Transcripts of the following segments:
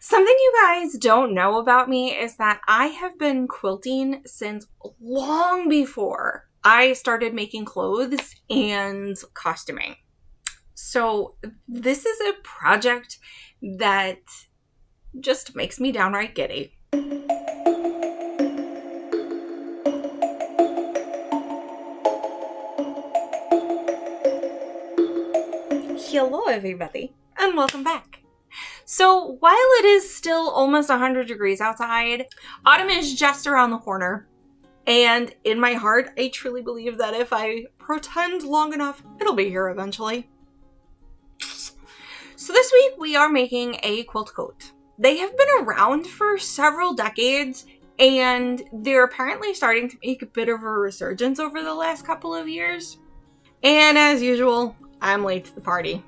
Something you guys don't know about me is that I have been quilting since long before I started making clothes and costuming. So this is a project that just makes me downright giddy. Hello everybody, and welcome back. So while it is still almost 100 degrees outside, autumn is just around the corner. And in my heart, I truly believe that if I pretend long enough, it'll be here eventually. So this week we are making a quilt coat. They have been around for several decades, and they're apparently starting to make a bit of a resurgence over the last couple of years. And as usual, I'm late to the party.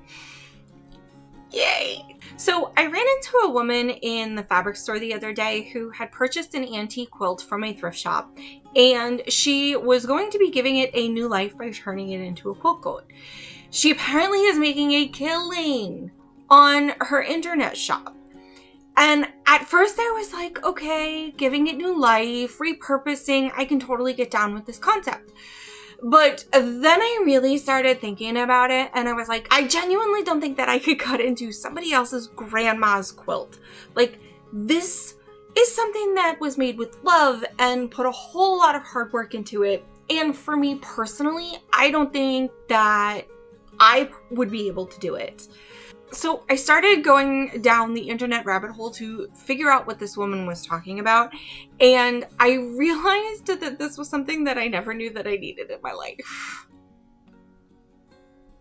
Yay! So I ran into a woman in the fabric store the other day who had purchased an antique quilt from a thrift shop, and she was going to be giving it a new life by turning it into a quilt coat. She apparently is making a killing on her internet shop. And at first I was like, okay, giving it new life, repurposing, I can totally get down with this concept. But then I really started thinking about it, and I was like, I genuinely don't think that I could cut into somebody else's grandma's quilt. Like, this is something that was made with love and put a whole lot of hard work into it. And for me personally, I don't think that I would be able to do it. So I started going down the internet rabbit hole to figure out what this woman was talking about, and I realized that this was something that I never knew that I needed in my life.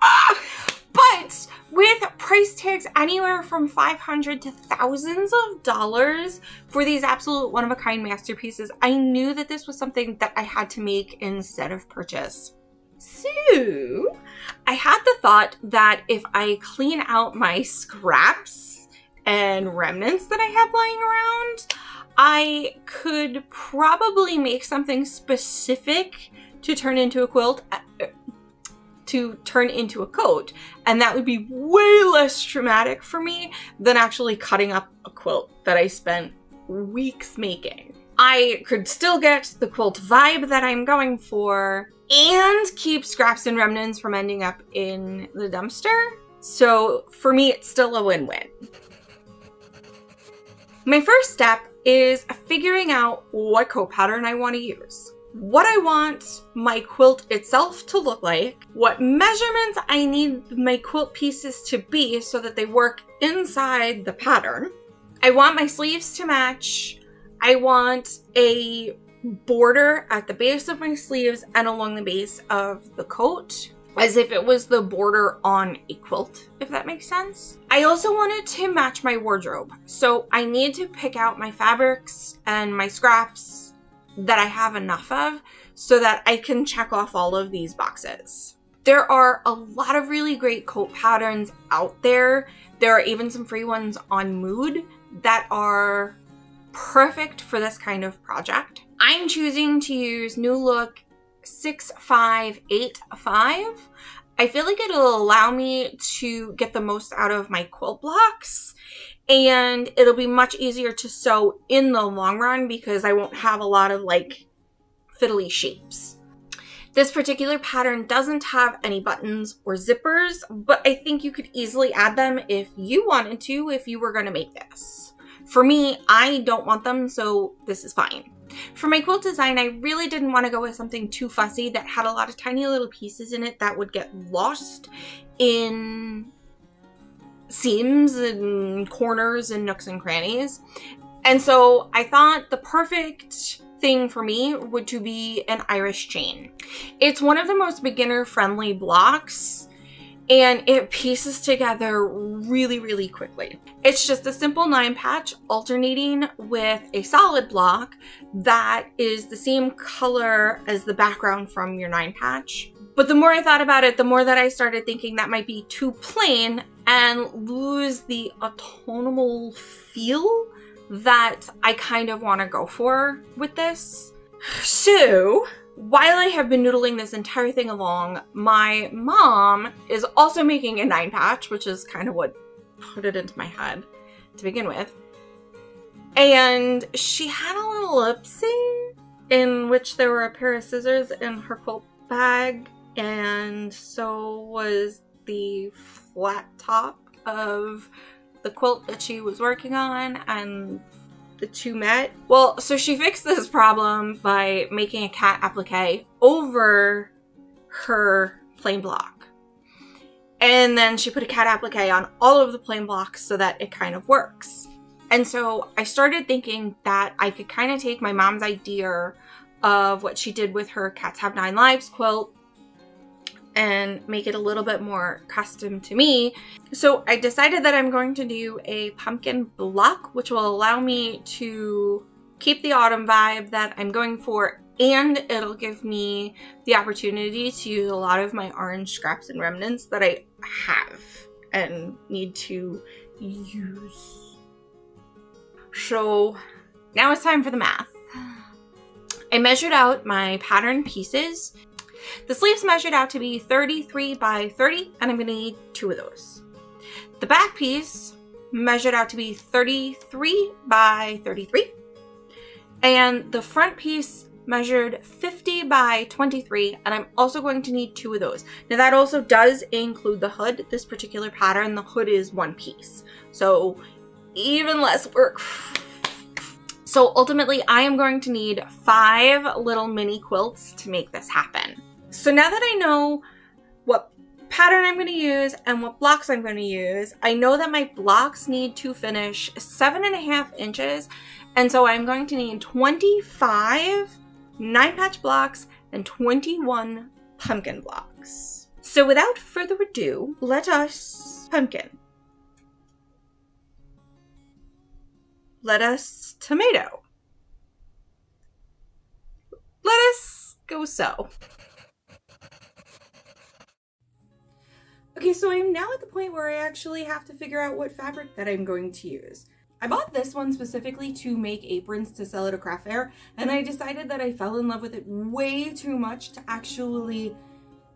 But with price tags anywhere from $500 to thousands of dollars for these absolute one-of-a-kind masterpieces, I knew that this was something that I had to make instead of purchase. So I had the thought that if I clean out my scraps and remnants that I have lying around, I could probably make something specific to turn into a quilt, to turn into a coat. And that would be way less traumatic for me than actually cutting up a quilt that I spent weeks making. I could still get the quilt vibe that I'm going for and keep scraps and remnants from ending up in the dumpster. So for me, it's still a win-win. My first step is figuring out what coat pattern I want to use, what I want my quilt itself to look like, what measurements I need my quilt pieces to be so that they work inside the pattern. I want my sleeves to match. I want a border at the base of my sleeves and along the base of the coat, as if it was the border on a quilt, if that makes sense. I also wanted to match my wardrobe, so I need to pick out my fabrics and my scraps that I have enough of so that I can check off all of these boxes. There are a lot of really great coat patterns out there. There are even some free ones on Mood that are perfect for this kind of project. I'm choosing to use New Look 6585. I feel like it'll allow me to get the most out of my quilt blocks, and it'll be much easier to sew in the long run because I won't have a lot of like fiddly shapes. This particular pattern doesn't have any buttons or zippers, but I think you could easily add them if you wanted to, if you were going to make this. For me, I don't want them, so this is fine. For my quilt design, I really didn't want to go with something too fussy that had a lot of tiny little pieces in it that would get lost in seams and corners and nooks and crannies. And so I thought the perfect thing for me would to be an Irish chain. It's one of the most beginner-friendly blocks, and it pieces together really, really quickly. It's just a simple 9-patch alternating with a solid block that is the same color as the background from your 9-patch. But the more I thought about it, the more that I started thinking that might be too plain and lose the autumnal feel that I kind of want to go for with this. So while I have been noodling this entire thing along, my mom is also making a 9-patch, which is kind of what put it into my head to begin with. And she had a little ellipsing in which there were a pair of scissors in her quilt bag, and so was the flat top of the quilt that she was working on, and the two met. Well, so she fixed this problem by making a cat applique over her plain block. And then she put a cat applique on all of the plain blocks so that it kind of works. And so I started thinking that I could kind of take my mom's idea of what she did with her Cats Have 9 Lives quilt and make it a little bit more custom to me. So I decided that I'm going to do a pumpkin block, which will allow me to keep the autumn vibe that I'm going for, and it'll give me the opportunity to use a lot of my orange scraps and remnants that I have and need to use. So now it's time for the math. I measured out my pattern pieces. The sleeves measured out to be 33 by 30, and I'm going to need 2 of those. The back piece measured out to be 33 by 33, and the front piece measured 50 by 23, and I'm also going to need 2 of those. Now that also does include the hood. This particular pattern, the hood is 1 piece, so even less work. So ultimately, I am going to need 5 little mini quilts to make this happen. So now that I know what pattern I'm going to use and what blocks I'm going to use, I know that my blocks need to finish 7.5 inches. And so I'm going to need 25 9-patch blocks and 21 pumpkin blocks. So without further ado, let us pumpkin. Let us tomato. Let us go sew. Okay, so I'm now at the point where I actually have to figure out what fabric that I'm going to use. I bought this one specifically to make aprons to sell at a craft fair, and I decided that I fell in love with it way too much to actually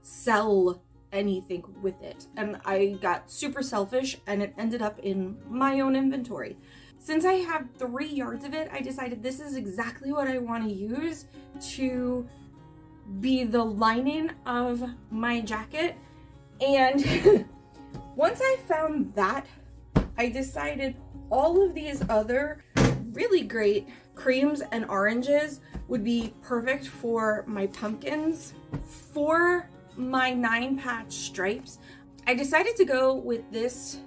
sell anything with it. And I got super selfish, and it ended up in my own inventory. Since I have 3 yards of it, I decided this is exactly what I want to use to be the lining of my jacket. And once I found that, I decided all of these other really great creams and oranges would be perfect for my pumpkins. For my 9-patch stripes, I decided to go with this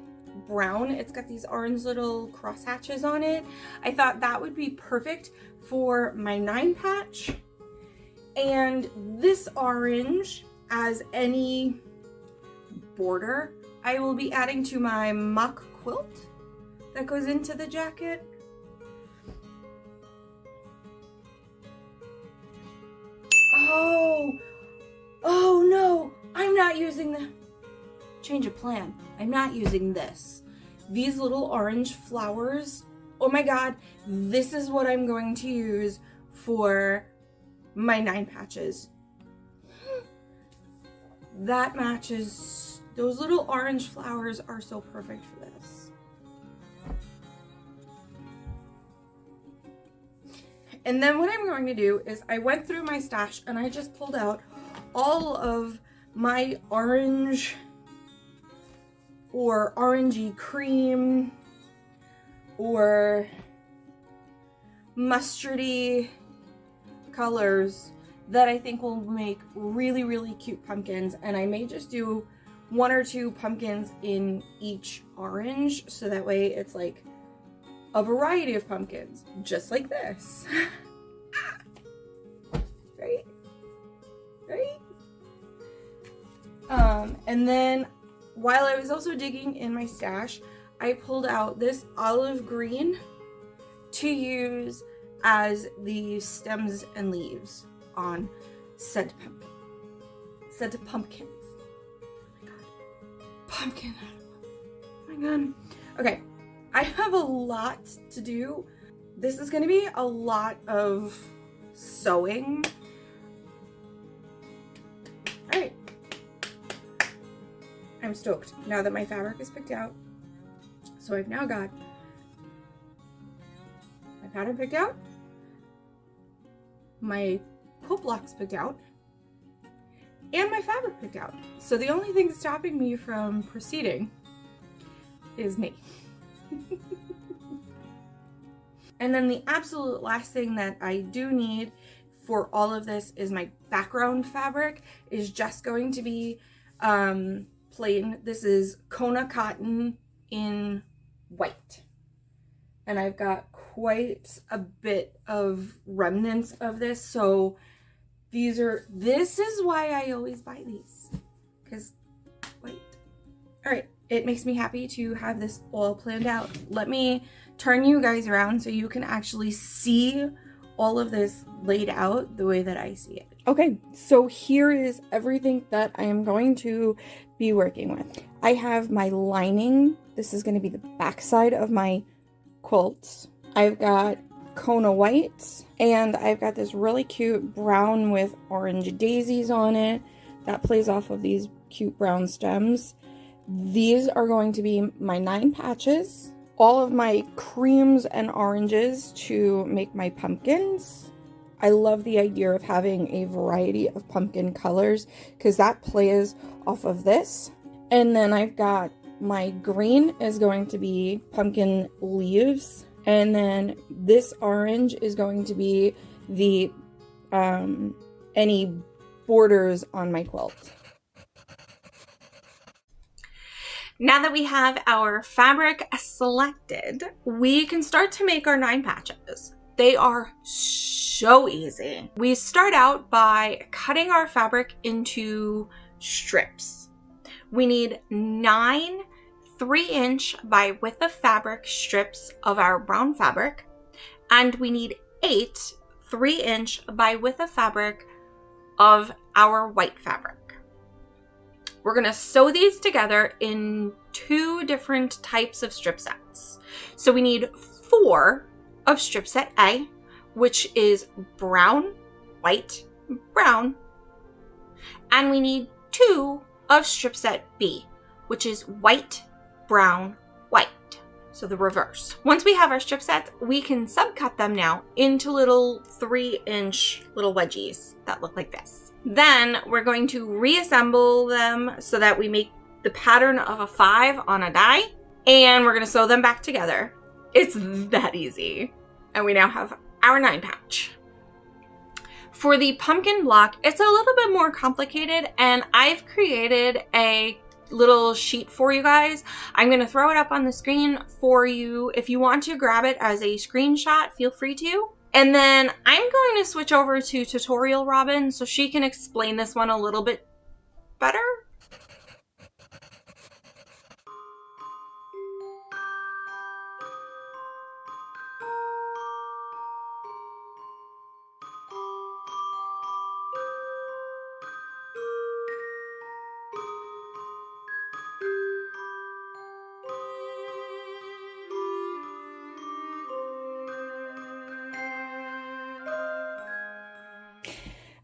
brown. It's got these orange little cross hatches on it. I thought that would be perfect for my 9-patch. And this orange as any border I will be adding to my mock quilt that goes into the jacket. Oh no, I'm not using the change of plan. I'm not using this. These little orange flowers, oh my god, this is what I'm going to use for my 9 patches. That matches. Those little orange flowers are so perfect for this. And then what I'm going to do is I went through my stash and I just pulled out all of my orange or orangey cream or mustardy colors that I think will make really, really cute pumpkins. And I may just do 1 or 2 pumpkins in each orange, so that way it's like a variety of pumpkins, just like this. Right? And then while I was also digging in my stash, I pulled out this olive green to use as the stems and leaves on said pumpkins. Pumpkin. Oh my god. Okay, I have a lot to do. This is going to be a lot of sewing. Alright. I'm stoked now that my fabric is picked out. So I've now got my pattern picked out, my quilt blocks picked out, and my fabric picked out. So the only thing stopping me from proceeding is me. And then the absolute last thing that I do need for all of this is my background fabric is just going to be plain. This is Kona cotton in white. And I've got quite a bit of remnants of this. So this is why I always buy these, because white. All right, it makes me happy to have this all planned out. Let me turn you guys around so you can actually see all of this laid out the way that I see it. Okay, so here is everything that I am going to be working with. I have my lining. This is going to be the back side of my quilts. I've got Kona white, and I've got this really cute brown with orange daisies on it that plays off of these cute brown stems. These are going to be my 9 patches. All of my creams and oranges to make my pumpkins. I love the idea of having a variety of pumpkin colors because that plays off of this. And then I've got my green is going to be pumpkin leaves. And then this orange is going to be the any borders on my quilt. Now that we have our fabric selected, we can start to make our 9 patches. They are so easy. We start out by cutting our fabric into strips. We need 9 3-inch by width of fabric strips of our brown fabric, and we need 8 3-inch by width of fabric of our white fabric. We're going to sew these together in 2 different types of strip sets. So we need 4 of strip set A, which is brown, white, brown. And we need 2 of strip set B, which is white, brown, white. So the reverse. Once we have our strip sets, we can subcut them now into little 3-inch little wedgies that look like this. Then we're going to reassemble them so that we make the pattern of a 5 on a die, and we're going to sew them back together. It's that easy. And we now have our 9 patch. For the pumpkin block, it's a little bit more complicated, and I've created a little sheet for you guys. I'm going to throw it up on the screen for you. If you want to grab it as a screenshot, feel free to. And then I'm going to switch over to Tutorial Robin so she can explain this one a little bit better.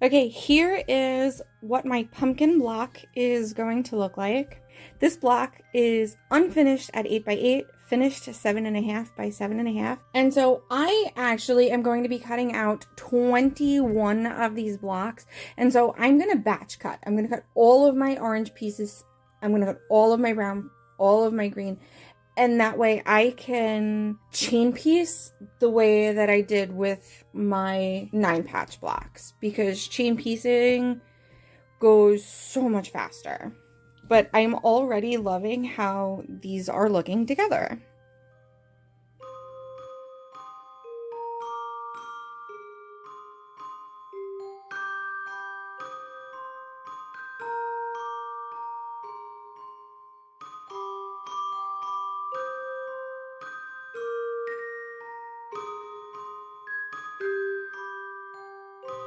Okay, here is what my pumpkin block is going to look like. This block is unfinished at 8 by 8, finished 7.5 by 7.5. And so I actually am going to be cutting out 21 of these blocks. And so I'm going to batch cut. I'm going to cut all of my orange pieces. I'm going to cut all of my brown, all of my green. And that way I can chain piece the way that I did with my 9 patch blocks, because chain piecing goes so much faster. But I'm already loving how these are looking together.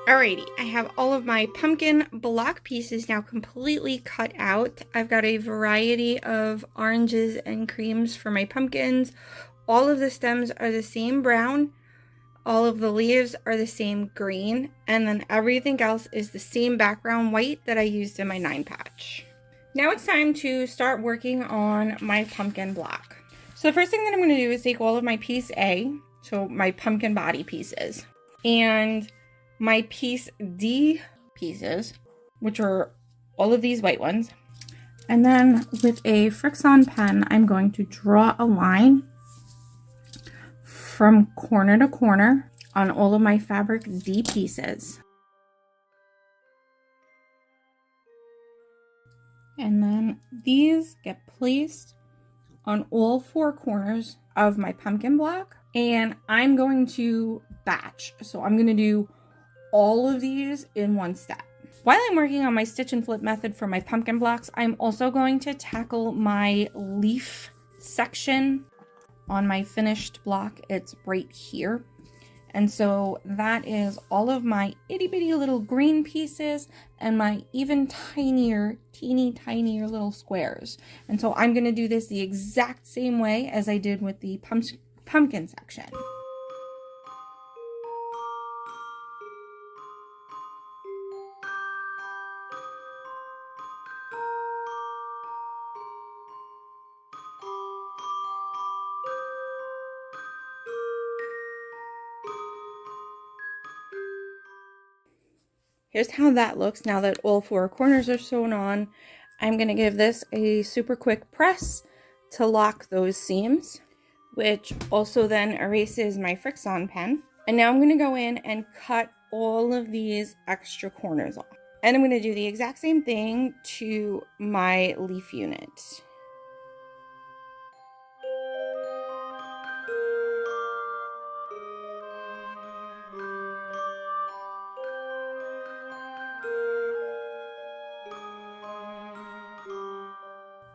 Alrighty, I have all of my pumpkin block pieces now completely cut out. I've got a variety of oranges and creams for my pumpkins. All of the stems are the same brown. All of the leaves are the same green. And then everything else is the same background white that I used in my 9 patch. Now it's time to start working on my pumpkin block. So the first thing that I'm going to do is take all of my piece A, So my pumpkin body pieces. And my piece D pieces, which are all of these white ones. And then with a Fix-On pen, I'm going to draw a line from corner to corner on all of my fabric D pieces. And then these get placed on all four corners of my pumpkin block. And I'm going to batch. So I'm going to do all of these in one step. While I'm working on my stitch and flip method for my pumpkin blocks, I'm also going to tackle my leaf section on my finished block. It's right here. And so that is all of my itty bitty little green pieces and my even tinier, teeny tinier little squares. And so I'm going to do this the exact same way as I did with the pumpkin section. Here's how that looks now that all four corners are sewn on. I'm going to give this a super quick press to lock those seams, which also then erases my Fix-On pen. And now I'm going to go in and cut all of these extra corners off. And I'm going to do the exact same thing to my leaf unit.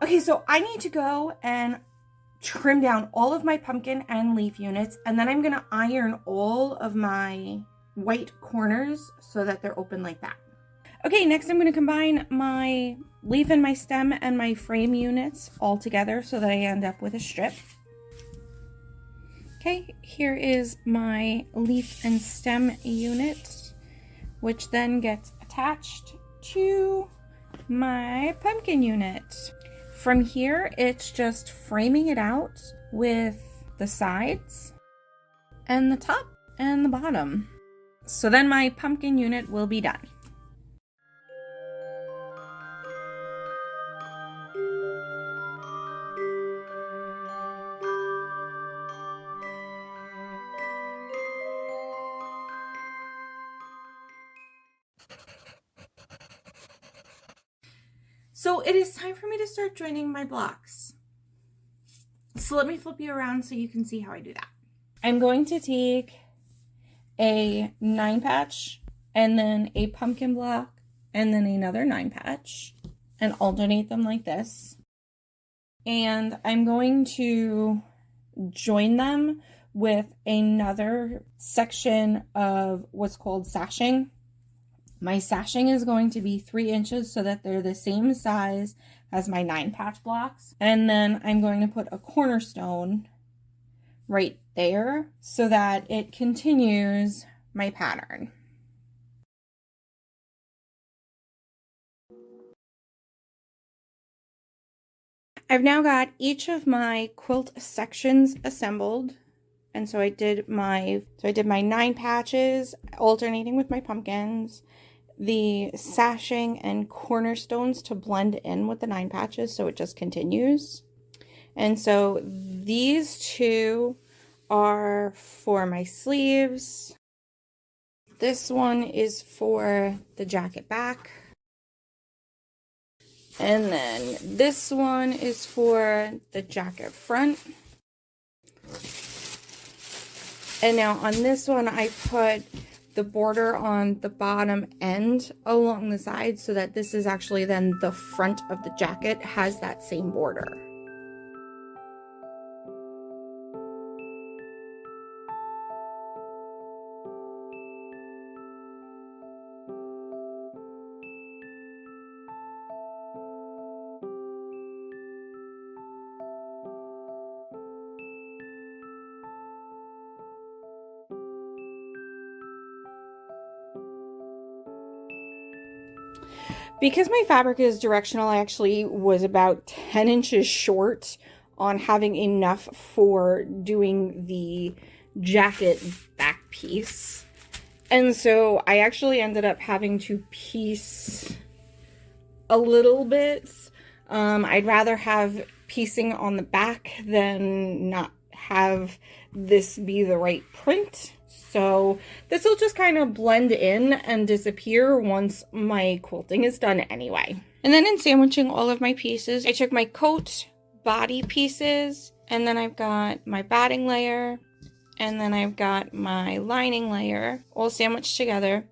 Okay, so I need to go and trim down all of my pumpkin and leaf units, and then I'm going to iron all of my white corners so that they're open like that. Okay, next I'm going to combine my leaf and my stem and my frame units all together so that I end up with a strip. Okay, here is my leaf and stem unit, which then gets attached to my pumpkin unit. From here, it's just framing it out with the sides and the top and the bottom. So then my pumpkin unit will be done. So it is time for me to start joining my blocks. So let me flip you around so you can see how I do that. I'm going to take a 9-patch and then a pumpkin block and then another 9-patch and alternate them like this. And I'm going to join them with another section of what's called sashing. My sashing is going to be 3 inches so that they're the same size as my 9-patch blocks. And then I'm going to put a cornerstone right there so that it continues my pattern. I've now got each of my quilt sections assembled. And so I did my 9 patches alternating with my pumpkins, the sashing and cornerstones to blend in with the 9 patches so it just continues. And so these two are for my sleeves. This one is for the jacket back. And then this one is for the jacket front. And now on this one, I put the border on the bottom end along the side so that this is actually then the front of the jacket has that same border. Because my fabric is directional, I actually was about 10 inches short on having enough for doing the jacket back piece. And so I actually ended up having to piece a little bit. I'd rather have piecing on the back than not have this be the right print. So this will just kind of blend in and disappear once my quilting is done anyway. And then in sandwiching all of my pieces, I took my coat body pieces, and then I've got my batting layer, and then I've got my lining layer all sandwiched together.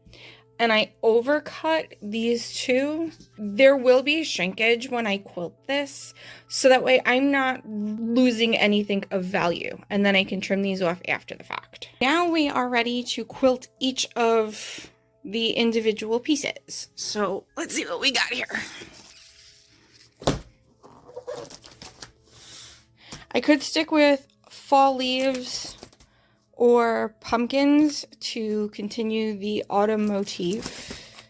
And I overcut these two. There will be shrinkage when I quilt this, so that way I'm not losing anything of value, and then I can trim these off after the fact. Now we are ready to quilt each of the individual pieces. So let's see what we got here. I could stick with fall leaves or pumpkins to continue the autumn motif.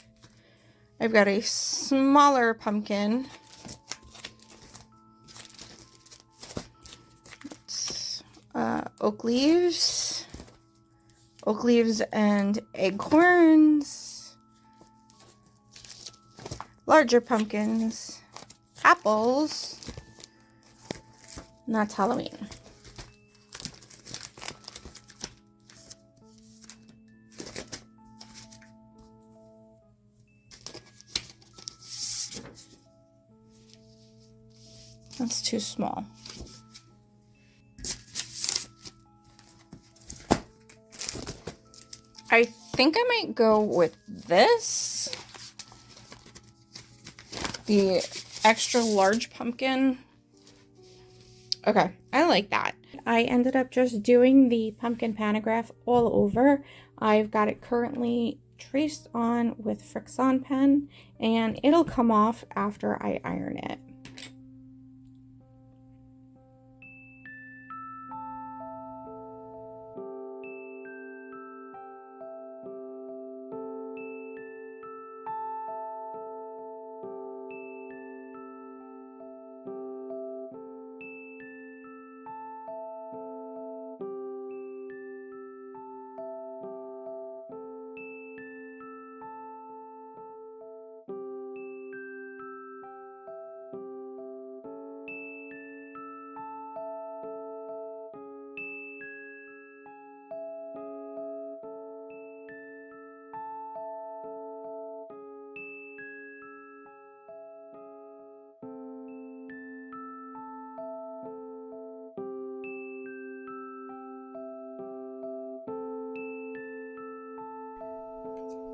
I've got a smaller pumpkin. It's oak leaves and acorns, larger pumpkins, apples, and that's Halloween. That's too small. I think I might go with this. The extra large pumpkin. Okay, I like that. I ended up just doing the pumpkin pantograph all over. I've got it currently traced on with Fixon pen, and it'll come off after I iron it.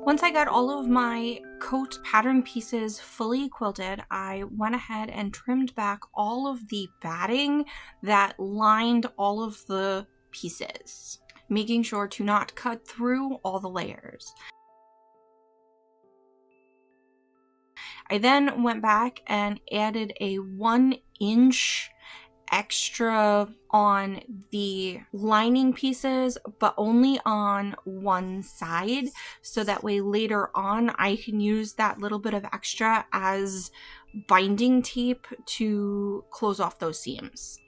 Once I got all of my coat pattern pieces fully quilted, I went ahead and trimmed back all of the batting that lined all of the pieces, making sure to not cut through all the layers. I then went back and added a 1-inch extra on the lining pieces, but only on one side, so that way later on I can use that little bit of extra as binding tape to close off those seams.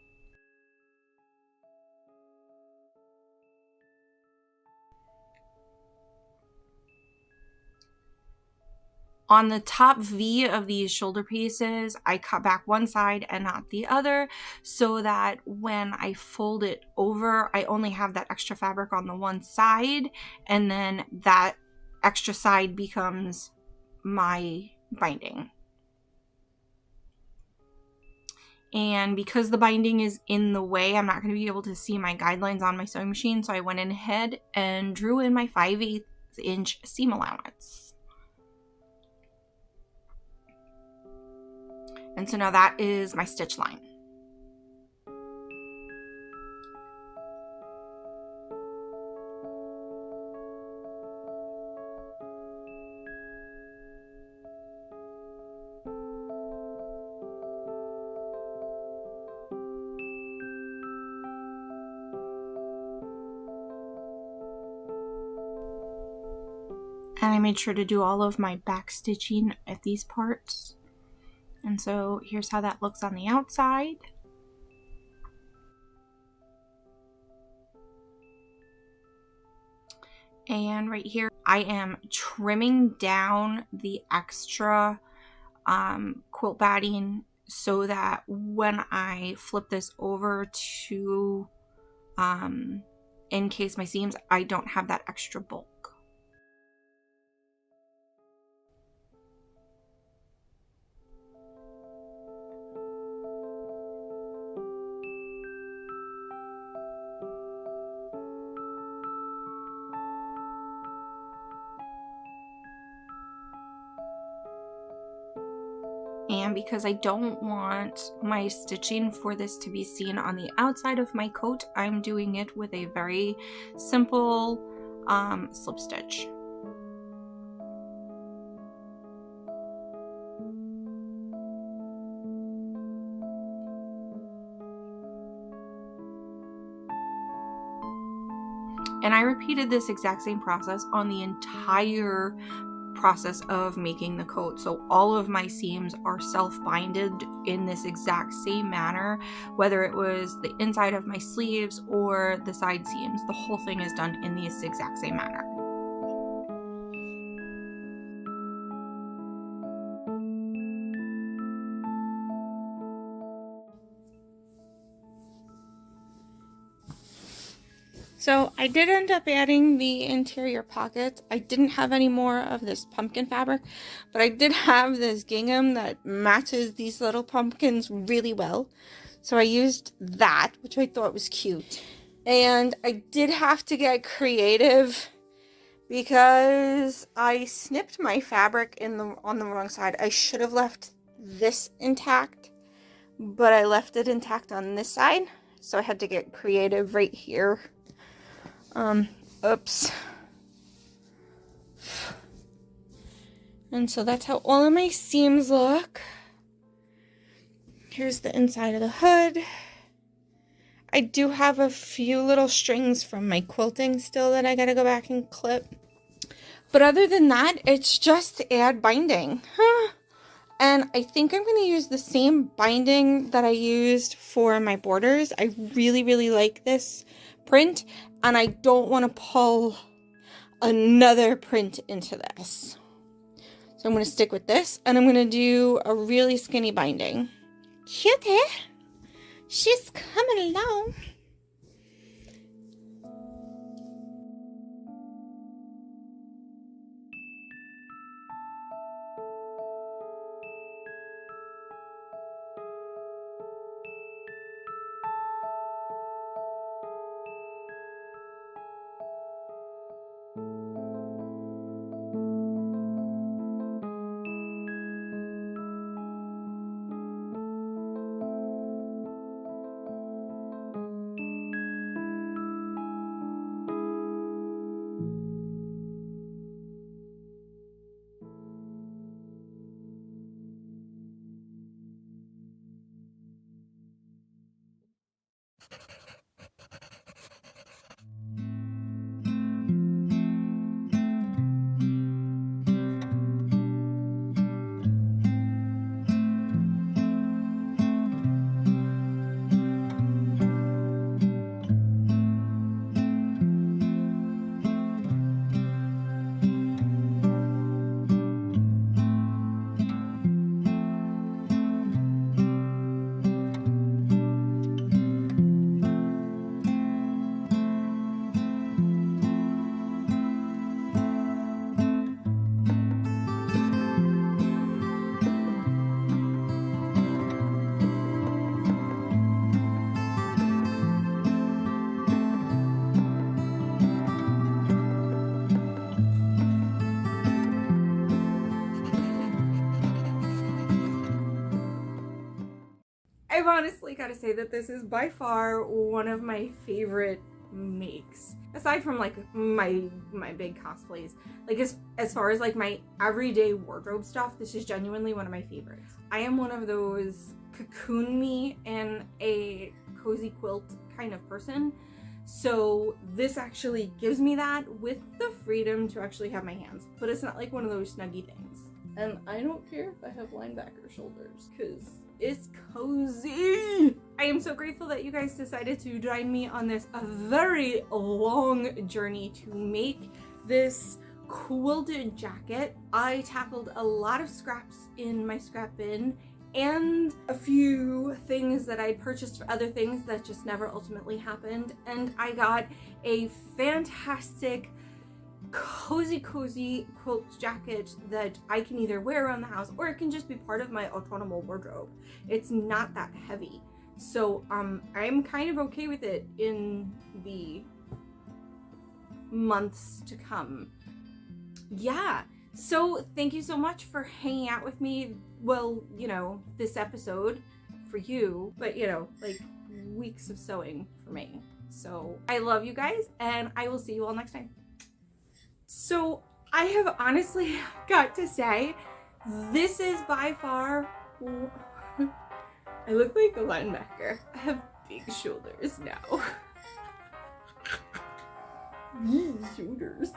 On the top V of these shoulder pieces, I cut back one side and not the other, so that when I fold it over, I only have that extra fabric on the one side, and then that extra side becomes my binding. And because the binding is in the way, I'm not going to be able to see my guidelines on my sewing machine, so I went in ahead and drew in my 5/8 inch seam allowance. And so now that is my stitch line. And I made sure to do all of my back stitching at these parts. And so here's how that looks on the outside. And right here, I am trimming down the extra quilt batting so that when I flip this over to encase my seams, I don't have that extra bulk. And because I don't want my stitching for this to be seen on the outside of my coat, I'm doing it with a very simple slip stitch. And I repeated this exact same process on the entire process of making the coat. So all of my seams are self-binded in this exact same manner, whether it was the inside of my sleeves or the side seams. The whole thing is done in this exact same manner. So I did end up adding the interior pockets. I didn't have any more of this pumpkin fabric, but I did have this gingham that matches these little pumpkins really well. So I used that, which I thought was cute. And I did have to get creative because I snipped my fabric on the wrong side. I should have left this intact, but I left it intact on this side. So I had to get creative right here. Oops. And so that's how all of my seams look. Here's the inside of the hood. I do have a few little strings from my quilting still that I gotta go back and clip. But other than that, it's just to add binding. And I think I'm going to use the same binding that I used for my borders. I really, really like this print, and I don't want to pull another print into this. So I'm going to stick with this, and I'm going to do a really skinny binding. Cutie! She's coming along. I've honestly got to say that this is by far one of my favorite makes, aside from like my big cosplays. Like as far as like my everyday wardrobe stuff, this is genuinely one of my favorites. I am one of those cocoon me in a cozy quilt kind of person, so this actually gives me that with the freedom to actually have my hands, but it's not like one of those snuggy things. And I don't care if I have linebacker shoulders, because it's cozy. I am so grateful that you guys decided to join me on this a very long journey to make this quilted jacket. I tackled a lot of scraps in my scrap bin and a few things that I purchased for other things that just never ultimately happened, and I got a fantastic cozy quilt jacket that I can either wear around the house or it can just be part of my autonomous wardrobe. It's not that heavy, so I'm kind of okay with it in the months to come. Yeah, so thank you so much for hanging out with me. Well, you know, this episode for you, but you know, like weeks of sewing for me. So I love you guys, and I will see you all next time. So I have honestly got to say, this is by far, I look like a linebacker. I have big shoulders now. Shoulders.